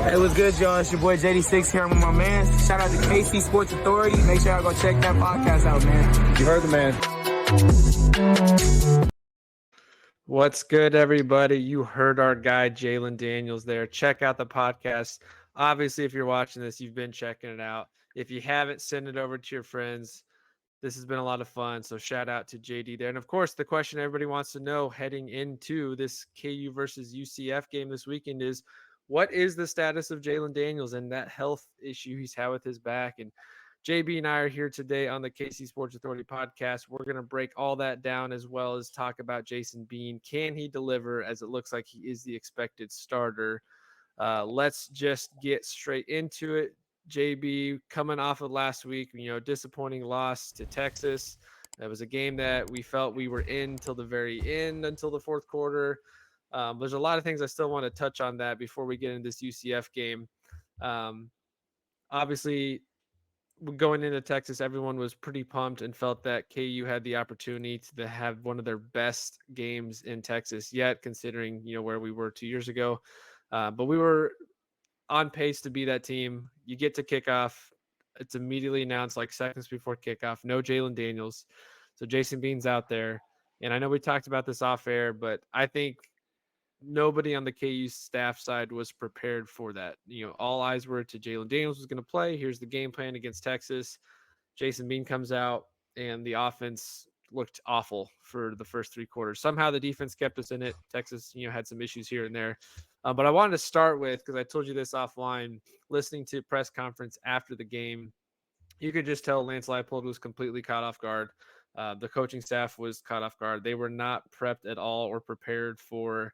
Hey, what's good, y'all? It's your boy JD6 here. I'm with my man. Shout out to KC Sports Authority. Make sure y'all go check that podcast out, man. You heard the man. What's good, everybody? You heard our guy, Jalon Daniels there. Check out the podcast. Obviously, if you're watching this, you've been checking it out. If you haven't, send it over to your friends. This has been a lot of fun. So shout out to JD there. And of course, the question everybody wants to know heading into this KU versus UCF game this weekend is, what is the status of Jalon Daniels and that health issue he's had with his back? And JB and I are here today on the KC Sports Authority podcast. We're going to break all that down as well as talk about Jason Bean. Can he deliver, as it looks like he is the expected starter? Let's just get straight into it. JB, coming off of last week, disappointing loss to Texas. That was a game that we felt we were in till the very end, until the fourth quarter. There's a lot of things I still want to touch on that before we get into this UCF game. Obviously, going into Texas, everyone was pretty pumped and felt that KU had the opportunity to have one of their best games in Texas yet, considering, where we were 2 years ago. But we were on pace to be that team. You get to kickoff. It's immediately announced like seconds before kickoff. No Jalon Daniels. So Jason Bean's out there. And I know we talked about this off air, but I think nobody on the KU staff side was prepared for that. All eyes were to Jalon Daniels was going to play. Here's the game plan against Texas. Jason Bean comes out and the offense looked awful for the first three quarters. Somehow the defense kept us in it. Texas, had some issues here and there. But I wanted to start with, because I told you this offline, listening to press conference after the game, you could just tell Lance Leipold was completely caught off guard. The coaching staff was caught off guard. They were not prepped at all or prepared for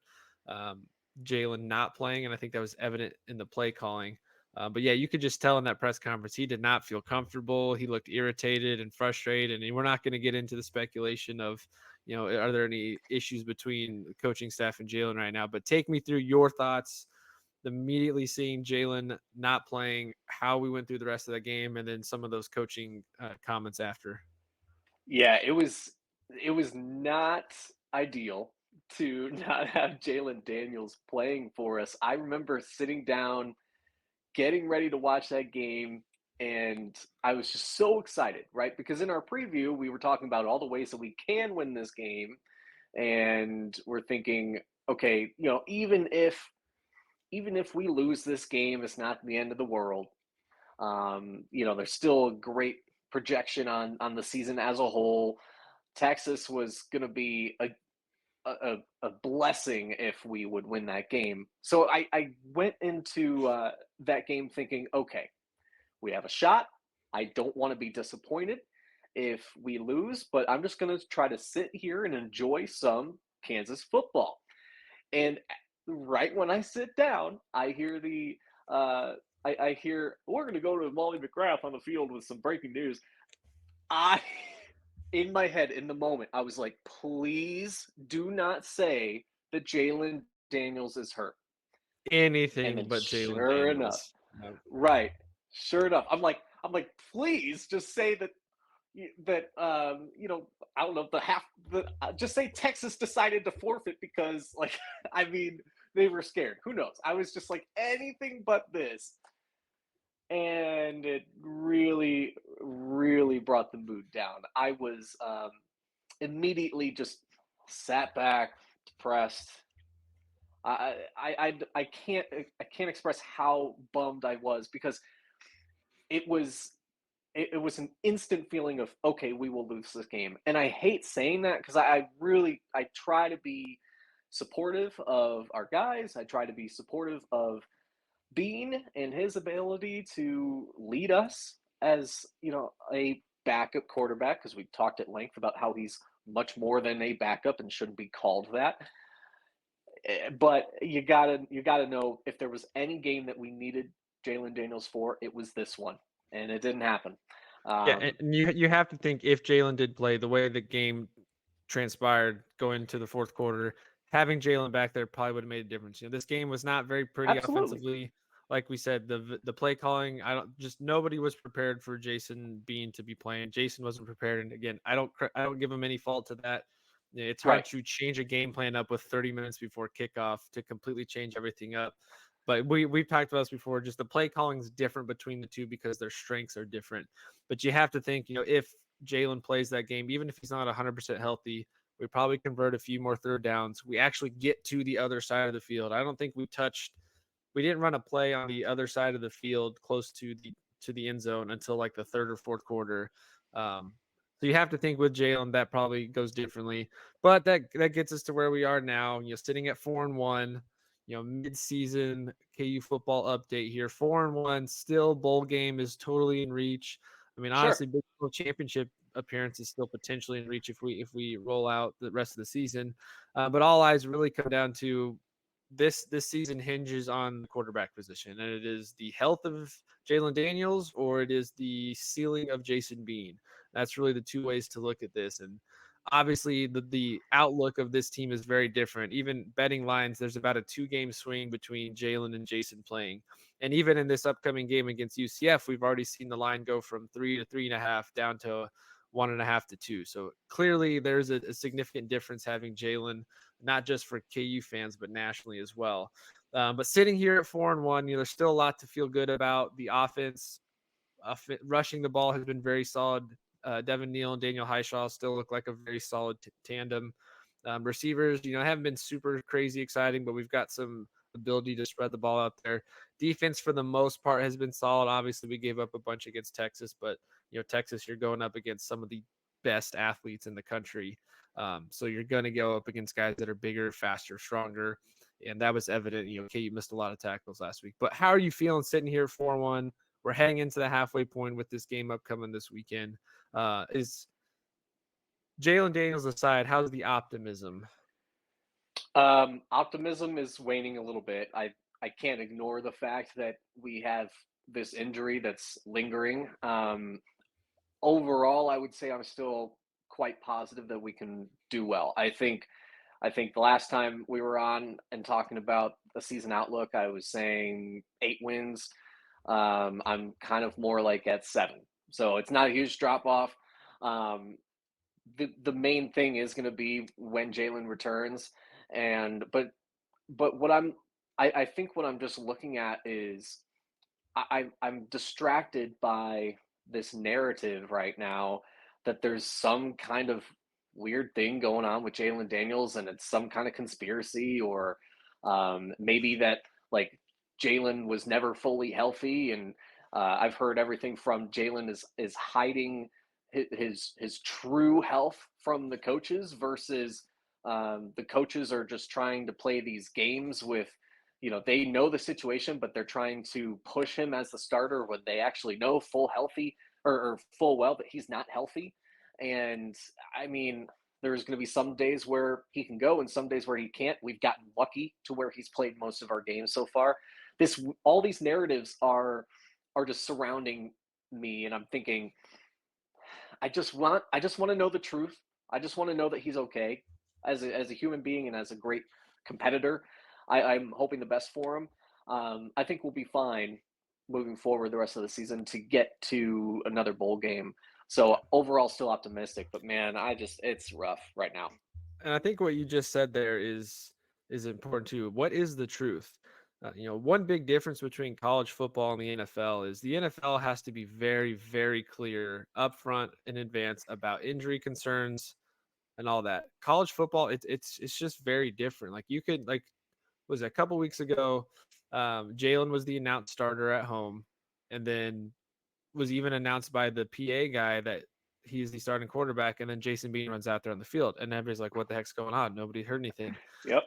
Jalon not playing, and I think that was evident in the play calling. But yeah, you could just tell in that press conference he did not feel comfortable. He looked irritated and frustrated, and we're not going to get into the speculation of, are there any issues between the coaching staff and Jalon right now? But take me through your thoughts immediately seeing Jalon not playing, how we went through the rest of the game, and then some of those coaching comments after. Yeah, it was not ideal to not have Jalon Daniels playing for us. I remember sitting down, getting ready to watch that game, and I was just so excited, right? Because in our preview, we were talking about all the ways that we can win this game, and we're thinking, okay, even if we lose this game, it's not the end of the world. There's still a great projection on the season as a whole. Texas was going to be a blessing if we would win that game. So I went into that game thinking, okay, we have a shot. I don't want to be disappointed if we lose, but I'm just going to try to sit here and enjoy some Kansas football. And right when I sit down, I hear I hear, we're going to go to Molly McGrath on the field with some breaking news. In my head, in the moment, I was like, please do not say that Jalon Daniels is hurt. Anything but Jalon Daniels. Sure enough. Right. Sure enough. I'm like, please just say that, I don't know, just say Texas decided to forfeit because, they were scared. Who knows? I was just like, anything but this. And it really, really brought the mood down. I was immediately just sat back, depressed. I can't express how bummed I was, because it was an instant feeling of, okay, we will lose this game. And I hate saying that, because I try to be supportive of our guys. I try to be supportive of Bean and his ability to lead us as, a backup quarterback, because we've talked at length about how he's much more than a backup and shouldn't be called that. But you gotta know, if there was any game that we needed Jalon Daniels for, it was this one, and it didn't happen. And you have to think, if Jalon did play the way the game transpired going into the fourth quarter, having Jalon back there probably would have made a difference. This game was not very pretty offensively. Like we said, the play calling, nobody was prepared for Jason Bean to be playing. Jason wasn't prepared, and again, I don't give him any fault to that. It's hard to change a game plan up with 30 minutes before kickoff to completely change everything up. But we've talked about this before. Just the play calling is different between the two because their strengths are different. But you have to think, if Jalon plays that game, even if he's not 100% healthy, we probably convert a few more third downs. We actually get to the other side of the field. I don't think we didn't run a play on the other side of the field close to the end zone until like the third or fourth quarter. So you have to think with Jalon that probably goes differently. But that gets us to where we are now. Sitting at 4-1. Mid-season KU football update here. 4-1, still bowl game is totally in reach. I mean, Sure. honestly, Big 12 championship appearance is still potentially in reach if we roll out the rest of the season. But all eyes really come down to this season hinges on the quarterback position, and it is the health of Jalon Daniels or it is the ceiling of Jason Bean. That's really the two ways to look at this. And obviously the outlook of this team is very different. Even betting lines, there's about a 2-game swing between Jalon and Jason playing. And even in this upcoming game against UCF, we've already seen the line go from 3 to 3.5 down to 1.5 to 2. So clearly there's a significant difference having Jalon, not just for KU fans, but nationally as well. But sitting here at 4-1, there's still a lot to feel good about. The offense, rushing the ball has been very solid. Devin Neal and Daniel Highshaw still look like a very solid tandem. Receivers, haven't been super crazy exciting, but we've got some ability to spread the ball out there. Defense, for the most part, has been solid. Obviously, we gave up a bunch against Texas, but Texas, you're going up against some of the best athletes in the country. So you're going to go up against guys that are bigger, faster, stronger. And that was evident. KU missed a lot of tackles last week. But how are you feeling sitting here 4-1? We're heading into the halfway point with this game upcoming this weekend. Is Jalon Daniels aside, how's the optimism? Optimism is waning a little bit. I can't ignore the fact that we have this injury that's lingering. Overall, I would say I'm still quite positive that we can do well. I think the last time we were on and talking about the season outlook, I was saying 8 wins. I'm kind of more like at 7. So it's not a huge drop off. The main thing is going to be when Jalon returns, but I think what I'm just looking at is I'm distracted by this narrative right now that there's some kind of weird thing going on with Jalon Daniels and it's some kind of conspiracy, or maybe that like Jalon was never fully healthy, and I've heard everything from Jalon is hiding his true health from the coaches versus the coaches are just trying to play these games with, they know the situation, but they're trying to push him as the starter when they actually know full healthy or full well that he's not healthy. And I mean, there's going to be some days where he can go and some days where he can't. We've gotten lucky to where he's played most of our games so far. All these narratives are just surrounding me, and I'm thinking, I just want to know the truth. I just want to know that he's okay as a human being and as a great competitor. I'm hoping the best for him. I think we'll be fine moving forward the rest of the season to get to another bowl game. So overall, still optimistic, but man, it's rough right now. And I think what you just said there is important too. What is the truth? One big difference between college football and the NFL is the NFL has to be very, very clear upfront in advance about injury concerns and all that. College football, it's just very different. Like you could was it a couple weeks ago, Jalon was the announced starter at home, and then was even announced by the PA guy that he's the starting quarterback, and then Jason Bean runs out there on the field, and everybody's like, "What the heck's going on?" Nobody heard anything. Yep.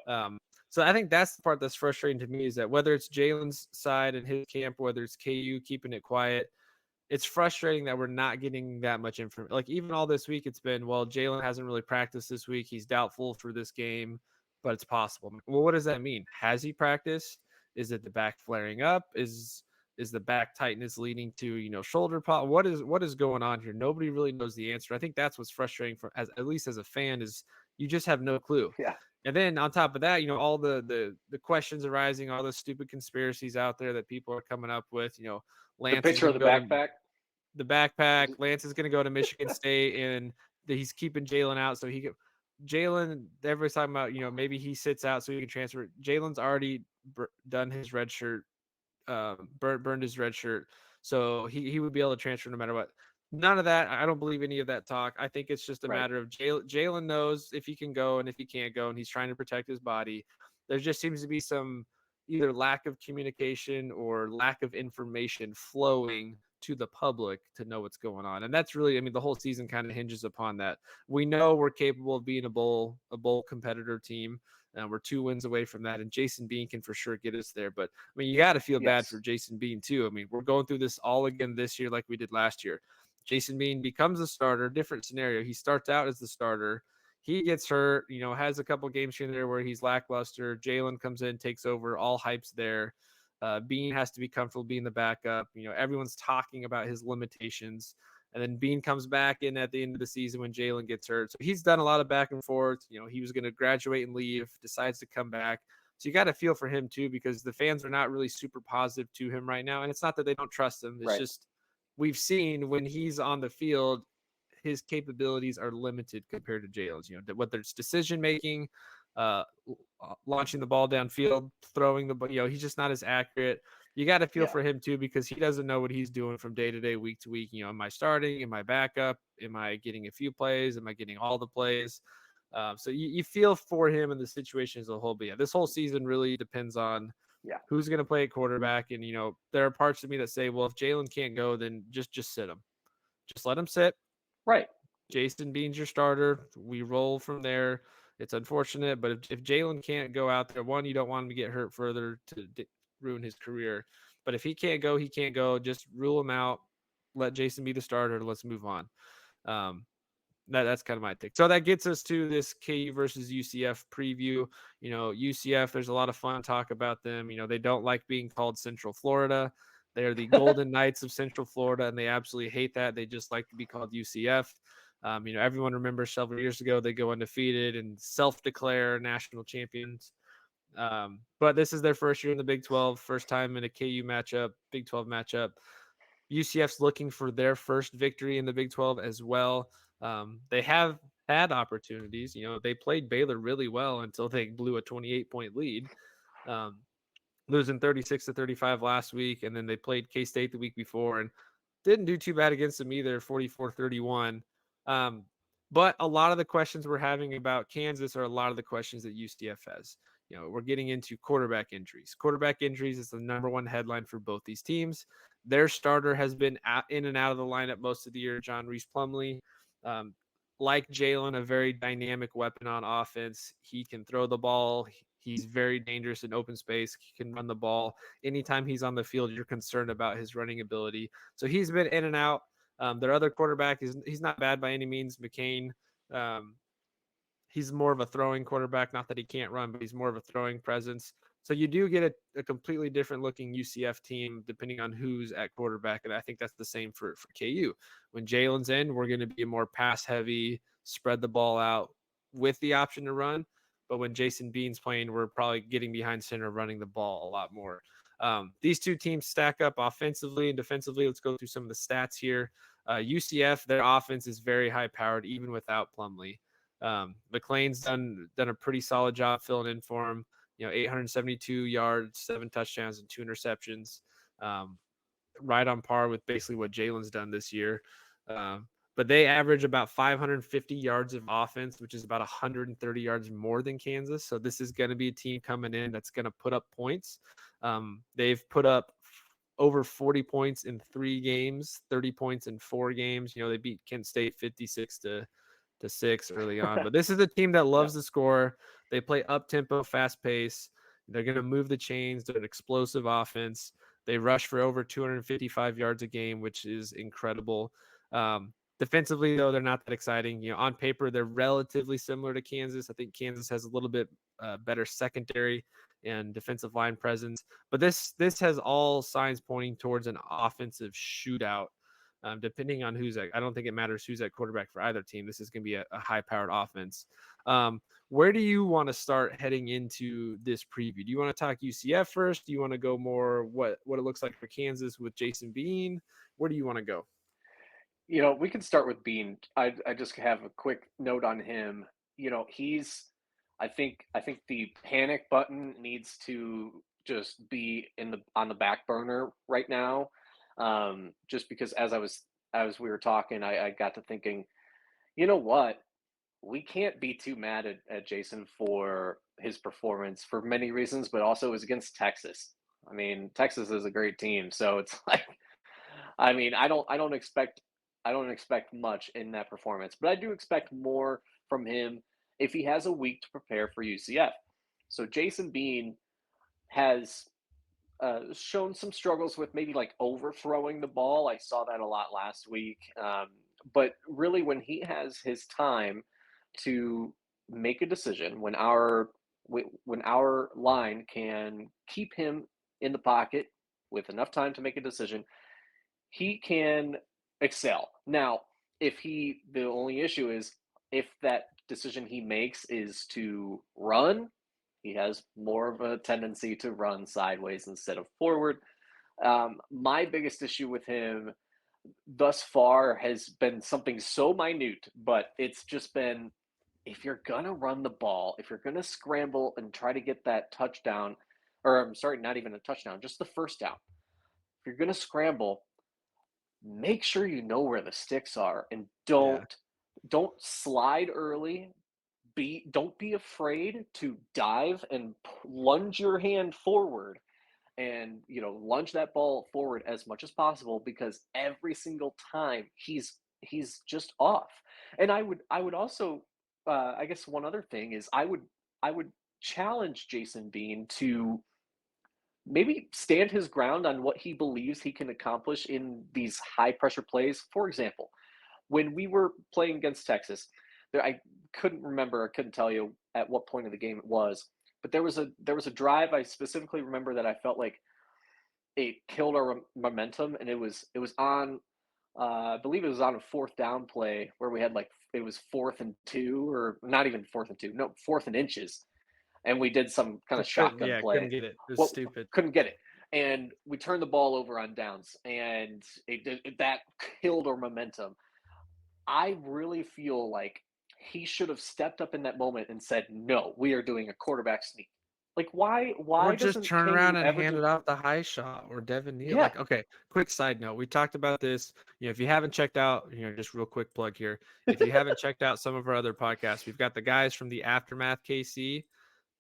So I think that's the part that's frustrating to me is that whether it's Jalon's side and his camp, whether it's KU keeping it quiet, it's frustrating that we're not getting that much information. Like even all this week, it's been, well, Jalon hasn't really practiced this week. He's doubtful for this game, but it's possible. Well, what does that mean? Has he practiced? Is it the back flaring up? Is the back tightness leading to shoulder pop? What is going on here? Nobody really knows the answer. I think that's what's frustrating for at least as a fan is you just have no clue. Yeah. And then on top of that, all the questions arising, all the stupid conspiracies out there that people are coming up with. Lance the picture of the backpack. The backpack. Lance is going to go to Michigan State, and he's keeping Jalon out so he can. Jalon, everybody's talking about maybe he sits out so he can transfer. Jalon's already done his red shirt, burned his red shirt, so he would be able to transfer no matter what. None of that. I don't believe any of that talk. I think it's just a Right. matter of Jalon knows if he can go and if he can't go, and he's trying to protect his body. There just seems to be some either lack of communication or lack of information flowing to the public to know what's going on. And that's really, I mean, the whole season kind of hinges upon that. We know we're capable of being a bowl competitor team. We're 2 wins away from that, and Jason Bean can for sure get us there. But I mean, you got to feel bad for Yes. Jason Bean too. I mean, we're going through this all again this year, like we did last year. Jason Bean becomes a starter, different scenario. He starts out as the starter. He gets hurt, has a couple games here and there where he's lackluster. Jalon comes in, takes over, all hype's there. Bean has to be comfortable being the backup. Everyone's talking about his limitations. And then Bean comes back in at the end of the season when Jalon gets hurt. So he's done a lot of back and forth. He was going to graduate and leave, decides to come back. So you got to feel for him too, because the fans are not really super positive to him right now. And it's not that they don't trust him. It's Right. just we've seen when he's on the field, his capabilities are limited compared to Jalen's. Whether it's decision making, launching the ball downfield, throwing the, he's just not as accurate. You got to feel Yeah. for him too, because he doesn't know what he's doing from day to day, week to week. Am I starting? Am I backup? Am I getting a few plays? Am I getting all the plays? So you feel for him in the situation as a whole. But yeah, this whole season really depends on who's going to play at quarterback. And, there are parts of me that say, well, if Jalon can't go, then just sit him. Just let him sit. Right. Jason Bean's your starter. We roll from there. It's unfortunate, but if Jalon can't go out there, one, you don't want him to get hurt further to ruin his career. But if he can't go, he can't go. Just rule him out. Let Jason be the starter. Let's move on. That's kind of my take. So that gets us to this KU versus UCF preview. UCF, there's a lot of fun talk about them. They don't like being called Central Florida. They are the Golden Knights of Central Florida, and they absolutely hate that. They just like to be called UCF. Everyone remembers several years ago, they go undefeated and self-declare national champions. But this is their first year in the Big 12, first time in a KU matchup, Big 12 matchup. UCF's looking for their first victory in the Big 12 as well. They have had opportunities. They played Baylor really well until they blew a 28-point lead, losing 36-35 last week. And then they played K-State the week before and didn't do too bad against them either, 44-31. But a lot of the questions we're having about Kansas are a lot of the questions that UCF has. We're getting into quarterback injuries. Quarterback injuries is the number one headline for both these teams. Their starter has been in and out of the lineup most of the year, John Reese Plumlee. Like Jalon, a very dynamic weapon on offense. He can throw the ball. He's very dangerous in open space. He can run the ball. Anytime he's on the field, you're concerned about his running ability. So he's been in and out. Their other quarterback he's not bad by any means, McCain. He's more of a throwing quarterback. Not that he can't run, but he's more of a throwing presence. So you do get a completely different looking UCF team depending on who's at quarterback. And I think that's the same for KU. When Jalon's in, we're going to be a more pass heavy, spread the ball out with the option to run. But when Jason Bean's playing, we're probably getting behind center, running the ball a lot more. These two teams stack up offensively and defensively. Let's go through some of the stats here. UCF, their offense is very high powered, even without Plumlee. McLean's done a pretty solid job filling in for him. 872 yards, 7 touchdowns, and 2 interceptions. Right on par with basically what Jalon's done this year. But they average about 550 yards of offense, which is about 130 yards more than Kansas. So this is going to be a team coming in that's going to put up points. They've put up over 40 points in 3 games, 30 points in 4 games. They beat Kent State 56-6 early on. But this is a team that loves to score. They play up-tempo, fast pace. They're going to move the chains. They're an explosive offense. They rush for over 255 yards a game, which is incredible. Defensively, though, they're not that exciting. On paper, they're relatively similar to Kansas. I think Kansas has a little bit better secondary and defensive line presence. But this has all signs pointing towards an offensive shootout. Depending on who's at, I don't think it matters who's at quarterback for either team. This is going to be a high-powered offense. Where do you want to start heading into this preview? Do you want to talk UCF first? Do you want to go more what it looks like for Kansas with Jason Bean? Where do you want to go? We can start with Bean. I just have a quick note on him. I think the panic button needs to just be on the back burner right now. Just because as we were talking, I got to thinking, you know what? We can't be too mad at Jason for his performance for many reasons, but also it was against Texas. I mean, Texas is a great team, so it's like, I mean, I don't expect much in that performance, but I do expect more from him if he has a week to prepare for UCF. So Jason Bean has shown some struggles with maybe like overthrowing the ball. I saw that a lot last week. But really, when he has his time to make a decision, when our line can keep him in the pocket with enough time to make a decision, he can excel. Now, the only issue is if that decision he makes is to run, he has more of a tendency to run sideways instead of forward. My biggest issue with him thus far has been something so minute, but it's just been, if you're gonna run the ball, if you're gonna scramble and try to get that touchdown, or I'm sorry, not even a touchdown, just the first down. If you're gonna scramble, make sure you know where the sticks are and Yeah. don't slide early. Don't be afraid to dive and lunge your hand forward, and lunge that ball forward as much as possible, because every single time he's just off. And I would also, I guess one other thing is, I would challenge Jason Bean to maybe stand his ground on what he believes he can accomplish in these high pressure plays. For example, when we were playing against Texas, I couldn't tell you at what point of the game it was, but there was a drive I specifically remember that I felt like it killed our momentum, and it was on, I believe it was on a fourth down play where we had, like, it was 4th and 2, or not even 4th and 2, no, 4th and inches, and we did some kind of shotgun Couldn't play. get it. It was Well, stupid. couldn't get it, and we turned the ball over on downs, and that killed our momentum. I really feel like he should have stepped up in that moment and said, "No, we are doing a quarterback sneak." Like, why? Or Why just doesn't turn around KU and ever hand do? it off the high shot or Devin Neal. Yeah, Like, okay, quick side note. We talked about this. If you haven't checked out, just real quick plug here. If you haven't checked out some of our other podcasts, we've got the guys from the Aftermath KC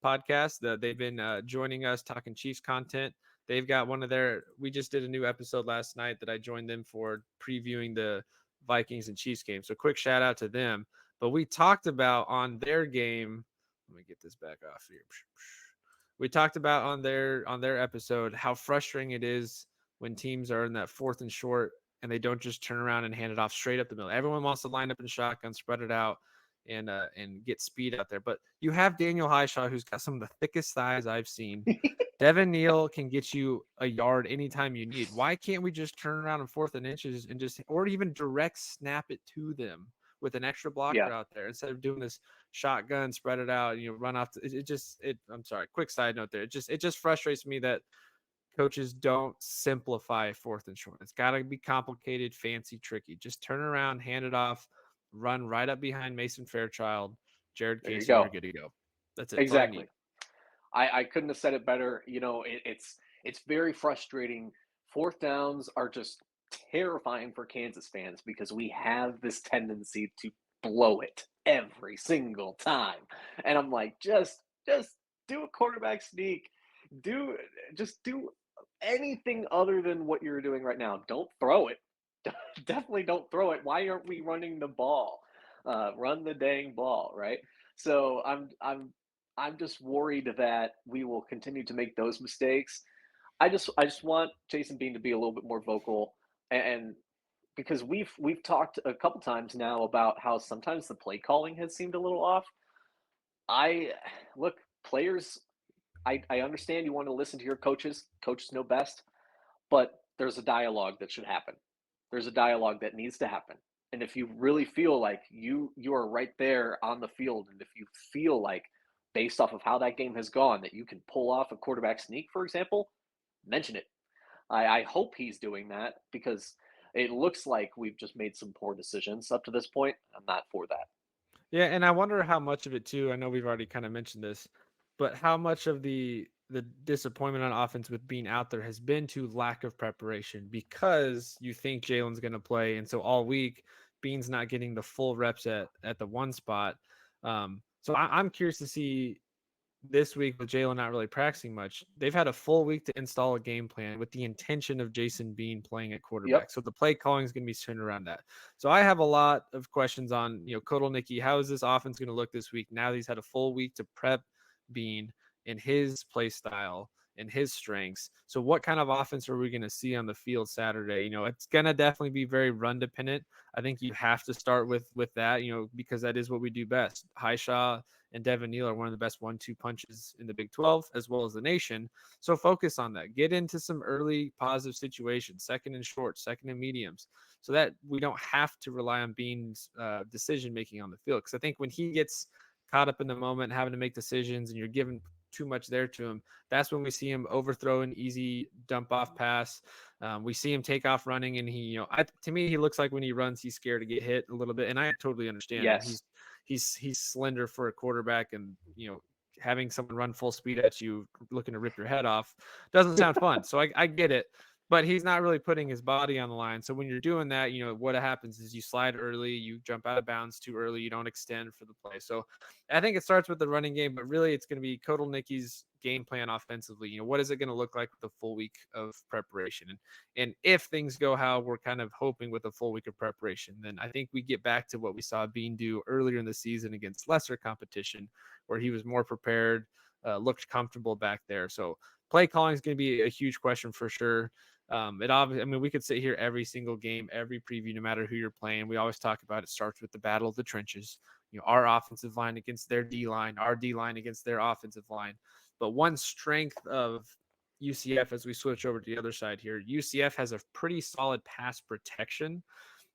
podcast that they've been joining us talking Chiefs content. They've got we just did a new episode last night that I joined them for, previewing the Vikings and Chiefs game. So quick shout out to them. But we talked about on their game. Let me get this back off here. We talked about on their episode how frustrating it is when teams are in that 4th and short and they don't just turn around and hand it off straight up the middle. Everyone wants to line up in shotgun, spread it out, and get speed out there. But you have Daniel Highshaw, who's got some of the thickest thighs I've seen. Devin Neal can get you a yard anytime you need. Why can't we just turn around in 4th and inches and or even direct snap it to them with an extra blocker yeah. out there, instead of doing this shotgun, spread it out, run off. I'm sorry. Quick side note there. It just frustrates me that coaches don't simplify 4th and short. It's got to be complicated, fancy, tricky. Just turn around, hand it off, run right up behind Mason Fairchild, Jared There you Casey, and you're go. good to go. That's it. That's all you Exactly. need. I couldn't have said it better. It's very frustrating. Fourth downs are just terrifying for Kansas fans because we have this tendency to blow it every single time. And I'm like, just do a quarterback sneak. Do just do anything other than what you're doing right now. Don't throw it. Definitely don't throw it. Why aren't we running the ball? Run the dang ball, right? So I'm just worried that we will continue to make those mistakes. I just want Jason Bean to be a little bit more vocal, and because we've talked a couple times now about how sometimes the play calling has seemed a little off. I look, players, I understand you want to listen to your coaches. Coaches know best, but there's a dialogue that should happen. There's a dialogue that needs to happen. And if you really feel like you are right there on the field, and if you feel like, based off of how that game has gone, that you can pull off a quarterback sneak, for example, mention it. I hope he's doing that, because it looks like we've just made some poor decisions up to this point. I'm not for that. Yeah, and I wonder how much of it too. I know we've already kind of mentioned this, but how much of the the disappointment on offense with being out there has been to lack of preparation, because you think Jalon's going to play. And so all week, Bean's not getting the full reps at the one spot. So I'm curious to see this week with Jalon not really practicing much. They've had a full week to install a game plan with the intention of Jason Bean playing at quarterback. Yep. So the play calling is going to be centered around that. So I have a lot of questions on, Kodal Nicky, how is this offense going to look this week? Now that he's had a full week to prep Bean in his play style and his strengths. So what kind of offense are we going to see on the field Saturday? It's going to definitely be very run dependent. I think you have to start with that, because that is what we do best. Highshaw and Devin Neal are one of the best 1-2 punches in the Big 12 as well as the nation. So focus on that. Get into some early positive situations, second and short, second and mediums, so that we don't have to rely on Bean's decision making on the field. Because I think when he gets caught up in the moment, having to make decisions, and you're giving too much there to him, that's when we see him overthrow an easy dump off pass. We see him take off running, and he, to me, he looks like when he runs, he's scared to get hit a little bit, and I totally understand. Yes. He's slender for a quarterback, and having someone run full speed at you looking to rip your head off doesn't sound fun. So I get it, but he's not really putting his body on the line. So when you're doing that, what happens is you slide early, you jump out of bounds too early, you don't extend for the play. So I think it starts with the running game, but really it's going to be Kodal Nicky's game plan offensively. What is it going to look like with a full week of preparation? And if things go how we're kind of hoping with a full week of preparation, then I think we get back to what we saw Bean do earlier in the season against lesser competition, where he was more prepared, looked comfortable back there. So play calling is going to be a huge question for sure. It obviously, I mean, we could sit here every single game, every preview, no matter who you're playing. We always talk about it starts with the battle of the trenches. Our offensive line against their D line, our D line against their offensive line. But one strength of UCF, as we switch over to the other side here, UCF has a pretty solid pass protection.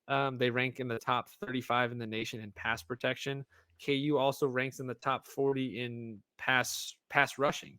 They rank in the top 35 in the nation in pass protection. KU also ranks in the top 40 in pass rushing.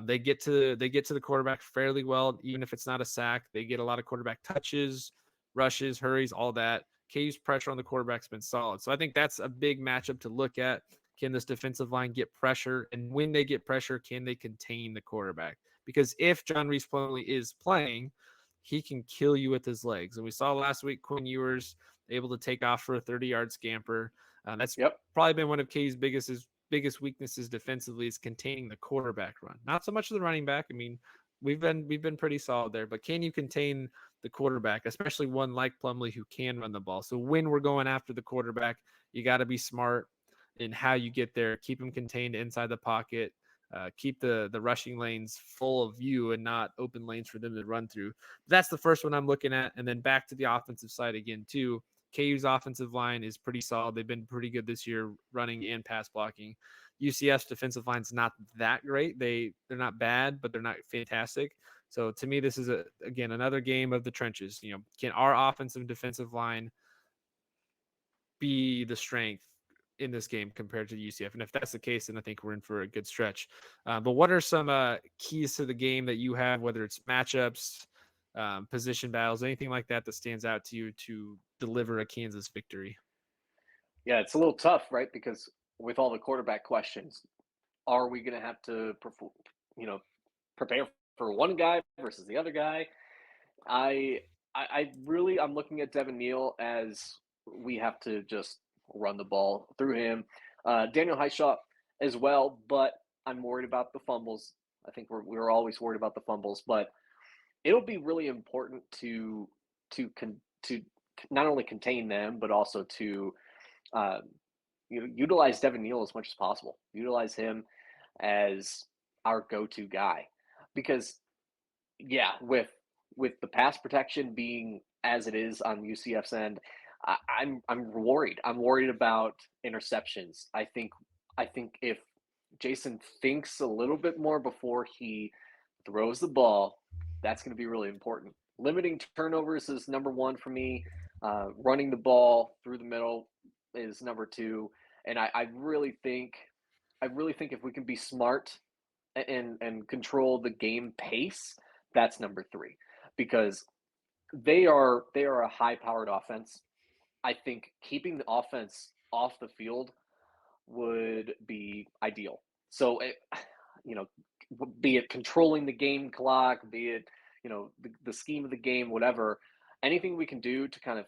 They get to the quarterback fairly well, even if it's not a sack. They get a lot of quarterback touches, rushes, hurries, all that. KU's pressure on the quarterback's been solid. So I think that's a big matchup to look at. Can this defensive line get pressure? And when they get pressure, can they contain the quarterback? Because if John Reese Plumlee is playing, he can kill you with his legs. And we saw last week Quinn Ewers able to take off for a 30-yard scamper. That's probably been one of KU's biggest weaknesses defensively, is containing the quarterback run. Not so much the running back. I mean, we've been pretty solid there, but can you contain the quarterback, especially one like Plumlee who can run the ball? So when we're going after the quarterback, you got to be smart in how you get there. Keep him contained inside the pocket. Keep the rushing lanes full of you and not open lanes for them to run through. That's the first one I'm looking at. And then back to the offensive side again, too. KU's offensive line is pretty solid. They've been pretty good this year, running and pass blocking. UCF's defensive line's not that great. They're not bad, but they're not fantastic. So to me, this is again another game of the trenches. Can our offensive and defensive line be the strength in this game compared to UCF? And if that's the case, then I think we're in for a good stretch. But what are some keys to the game that you have, whether it's matchups, position battles, anything like that stands out to you to deliver a Kansas victory? Yeah, it's a little tough, right? Because with all the quarterback questions, are we going to have to, prepare for one guy versus the other guy? I'm looking at Devin Neal as we have to just run the ball through him. Daniel Highshaw as well, but I'm worried about the fumbles. I think we're always worried about the fumbles, but it'll be really important to not only contain them, but also to utilize Devin Neal as much as possible. Utilize him as our go-to guy, because with the pass protection being as it is on UCF's end, I'm worried. I'm worried about interceptions. I think if Jason thinks a little bit more before he throws the ball, that's going to be really important. Limiting turnovers is number one for me. Running the ball through the middle is number two. And I really think if we can be smart and control the game pace, that's number three, because they are a high-powered offense. I think keeping the offense off the field would be ideal. So, be it controlling the game clock, be it the scheme of the game, whatever, anything we can do to kind of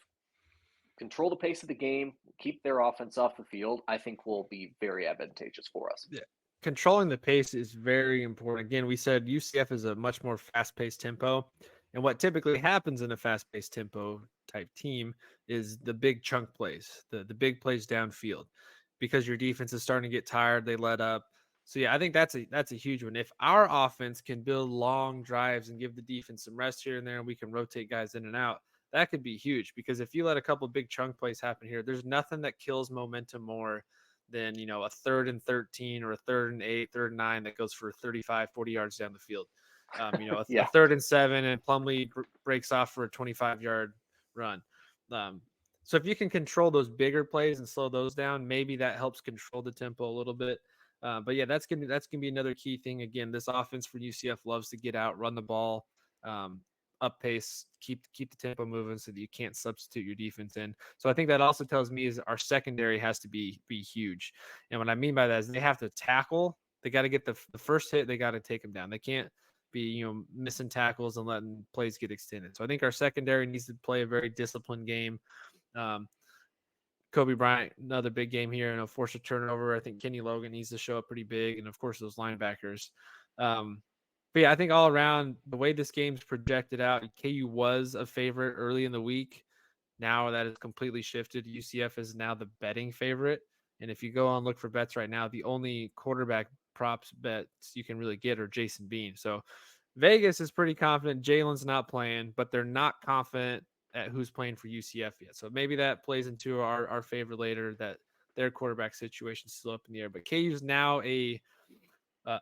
control the pace of the game, keep their offense off the field, I think will be very advantageous for us. Yeah. Controlling the pace is very important. Again, we said UCF is a much more fast-paced tempo. And what typically happens in a fast-paced tempo type team is the big chunk plays, the big plays downfield. Because your defense is starting to get tired, they let up. So yeah, I think that's a huge one. If our offense can build long drives and give the defense some rest here and there, and we can rotate guys in and out, that could be huge. Because if you let a couple big chunk plays happen here, there's nothing that kills momentum more than a 3rd and 13 or a 3rd and 8, 3rd and 9 that goes for 35, 40 yards down the field. A Yeah. 3rd and 7 and Plumlee breaks off for a 25-yard run. So if you can control those bigger plays and slow those down, maybe that helps control the tempo a little bit. But yeah, that's gonna be another key thing. Again, this offense for UCF loves to get out, run the ball, up pace, keep the tempo moving so that you can't substitute your defense in. So I think that also tells me is our secondary has to be huge. And what I mean by that is they have to tackle. They got to get the first hit. They got to take them down. They can't be missing tackles and letting plays get extended. So I think our secondary needs to play a very disciplined game. Kobe Bryant, another big game here, and force a turnover. I think Kenny Logan needs to show up pretty big, and of course those linebackers. But yeah, I think all around the way this game's projected out, KU was a favorite early in the week. Now that has completely shifted. UCF is now the betting favorite. And if you go on look for bets right now, the only quarterback props bets you can really get are Jason Bean. So Vegas is pretty confident Jalen's not playing, but they're not confident at who's playing for UCF yet. So maybe that plays into our favor later, that their quarterback situation is still up in the air. But KU's now a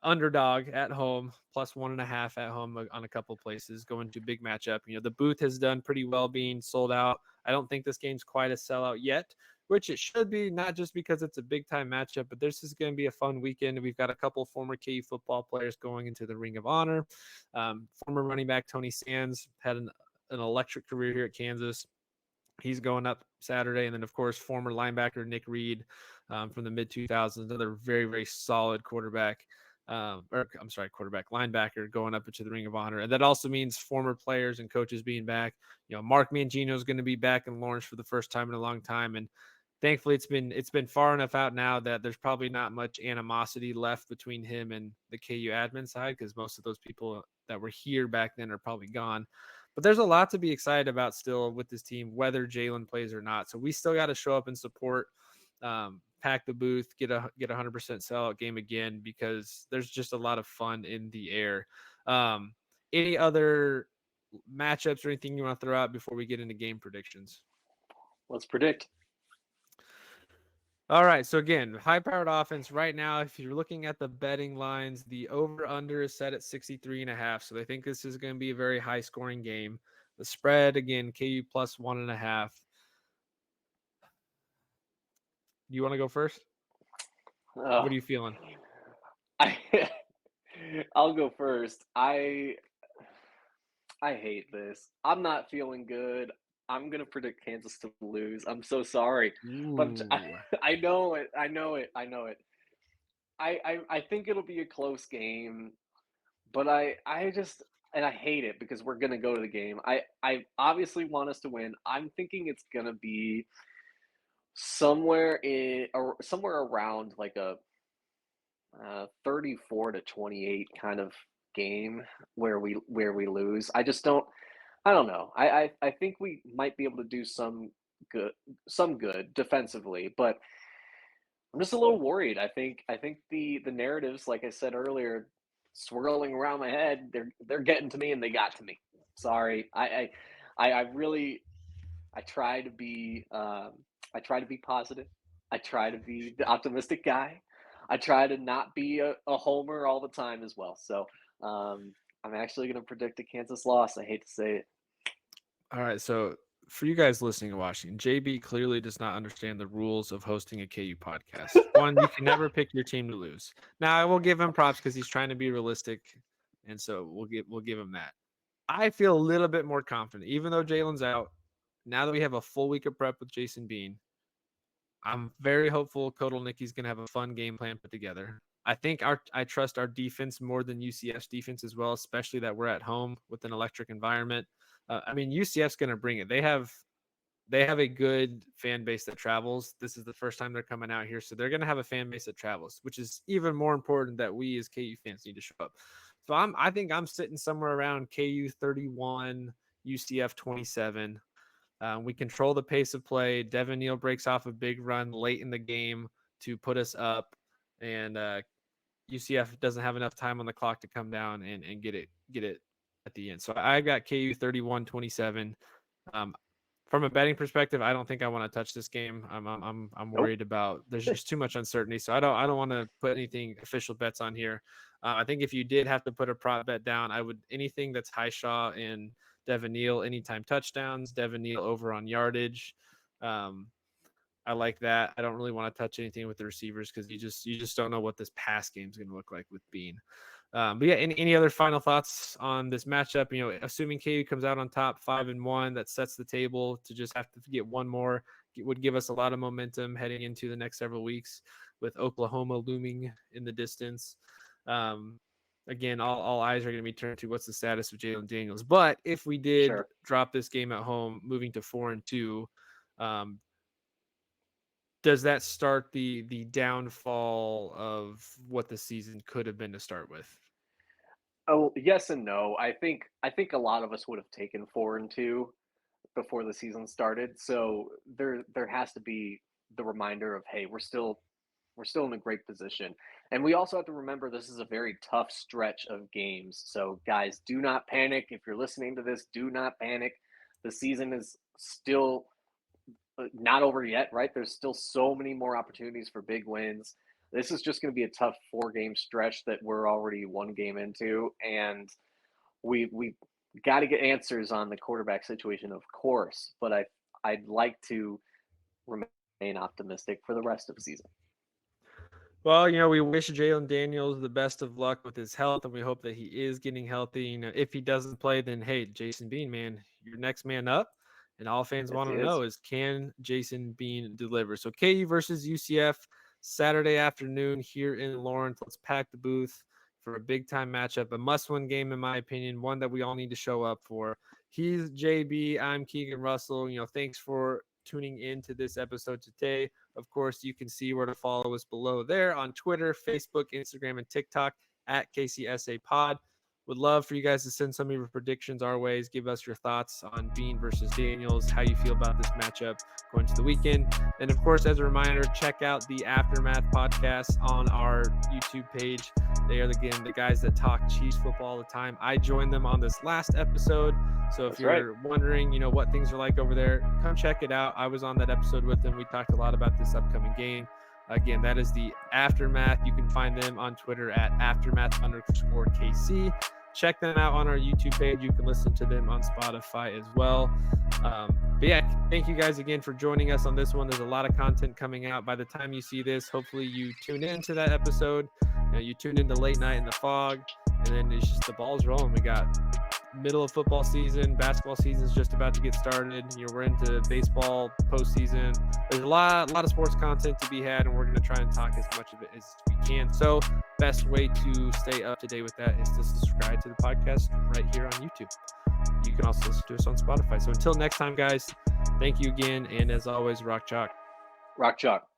underdog at home, plus 1.5 at home on a couple of places, going to big matchup. The booth has done pretty well being sold out. I don't think this game's quite a sellout yet, which it should be, not just because it's a big time matchup, but this is going to be a fun weekend. We've got a couple of former KU football players going into the Ring of Honor. Former running back Tony Sands had an electric career here at Kansas. He's going up Saturday. And then, of course, former linebacker Nick Reed from the mid-2000s, another very, very solid quarterback. Linebacker going up into the Ring of Honor. And that also means former players and coaches being back. Mark Mangino is going to be back in Lawrence for the first time in a long time. And thankfully it's been far enough out now that there's probably not much animosity left between him and the KU admin side, because most of those people that were here back then are probably gone. But there's a lot to be excited about still with this team, whether Jalon plays or not. So we still got to show up and support, pack the booth, get a 100% sellout game again, because there's just a lot of fun in the air. Any other matchups or anything you want to throw out before we get into game predictions? Let's predict. All right. So again, high-powered offense right now. If you're looking at the betting lines, the over/under is set at 63.5. So they think this is going to be a very high-scoring game. The spread again, KU plus 1.5. You want to go first? What are you feeling? I'll go first. I hate this. I'm not feeling good. I'm gonna predict Kansas to lose. I'm so sorry, but I know it. I think it'll be a close game, but I just, and I hate it because we're gonna go to the game. I obviously want us to win. I'm thinking it's gonna be somewhere around like a 34-28 kind of game where we lose. I don't know. I think we might be able to do some good defensively, but I'm just a little worried. I think the narratives, like I said earlier, swirling around my head, they're getting to me, and they got to me. Sorry. I really try to be positive. I try to be the optimistic guy. I try to not be a homer all the time as well. So I'm actually going to predict a Kansas loss. I hate to say it. All right. So for you guys listening and watching, JB clearly does not understand the rules of hosting a KU podcast. One, you can never pick your team to lose. Now, I will give him props because he's trying to be realistic, and so we'll give him that. I feel a little bit more confident, even though Jalen's out. Now that we have a full week of prep with Jason Bean, I'm very hopeful Kotelnicki's going to have a fun game plan put together. I think I trust our defense more than UCF's defense as well, especially that we're at home with an electric environment. I mean, UCF's going to bring it. They have a good fan base that travels. This is the first time they're coming out here, so they're going to have a fan base that travels, which is even more important that we as KU fans need to show up. So I think I'm sitting somewhere around KU 31, UCF 27. We control the pace of play. Devin Neal breaks off a big run late in the game to put us up, and UCF doesn't have enough time on the clock to come down and get it at the end. So I got KU 31-27. From a betting perspective, I don't think I want to touch this game. I'm worried about there's just too much uncertainty. So I don't want to put anything official bets on here. I think if you did have to put a prop bet down, I would anything that's Highshaw and Devin Neal, anytime touchdowns, Devin Neal over on yardage. I like that. I don't really want to touch anything with the receivers because you just don't know what this pass game is going to look like with Bean. But yeah, any other final thoughts on this matchup? You know, assuming KU comes out on top 5-1, that sets the table to just have to get one more. It would give us a lot of momentum heading into the next several weeks with Oklahoma looming in the distance. Again, all eyes are going to be turned to what's the status of Jalon Daniels. But if we did drop this game at home, moving to 4-2, does that start the downfall of what the season could have been to start with? Oh, yes and no. I think a lot of us would have taken 4-2 before the season started. So there has to be the reminder of, hey, we're still in a great position. And we also have to remember this is a very tough stretch of games. So guys, do not panic. If you're listening to this, do not panic. The season is still not over yet, right? There's still so many more opportunities for big wins. This is just going to be a tough 4-game stretch that we're already one game into, and we got to get answers on the quarterback situation, of course. But I'd like to remain optimistic for the rest of the season. Well, you know, we wish Jalon Daniels the best of luck with his health, and we hope that he is getting healthy. You know, if he doesn't play, then hey, Jason Bean, man, you're next man up. And all fans want to know is, can Jason Bean deliver? So KU versus UCF Saturday afternoon here in Lawrence. Let's pack the booth for a big-time matchup, a must-win game, in my opinion, one that we all need to show up for. He's JB. I'm Keegan Russell. You know, thanks for tuning into this episode today. Of course, you can see where to follow us below there on Twitter, Facebook, Instagram, and TikTok at KCSA Pod. Would love for you guys to send some of your predictions our ways. Give us your thoughts on Bean versus Daniels, how you feel about this matchup going to the weekend. And of course, as a reminder, check out the Aftermath podcast on our YouTube page. They are, again, the guys that talk Chiefs football all the time. I joined them on this last episode. So if you're wondering, you know, what things are like over there, come check it out. I was on that episode with them. We talked a lot about this upcoming game. Again, that is the Aftermath. You can find them on Twitter at Aftermath_KC. Check them out on our YouTube page. You can listen to them on Spotify as well. But yeah, thank you guys again for joining us on this one. There's a lot of content coming out. By the time you see this, hopefully you tune into that episode. You tune into Late Night in the Fog, and then it's just the ball's rolling. We got middle of football season, basketball season is just about to get started. You know, we're into baseball postseason. There's a lot of sports content to be had, and we're going to try and talk as much of it as we can. So best way to stay up to date with that is to subscribe to the podcast right here on YouTube. You can also listen to us on Spotify. So until next time, guys, thank you again. And as always, rock chalk. Rock chalk.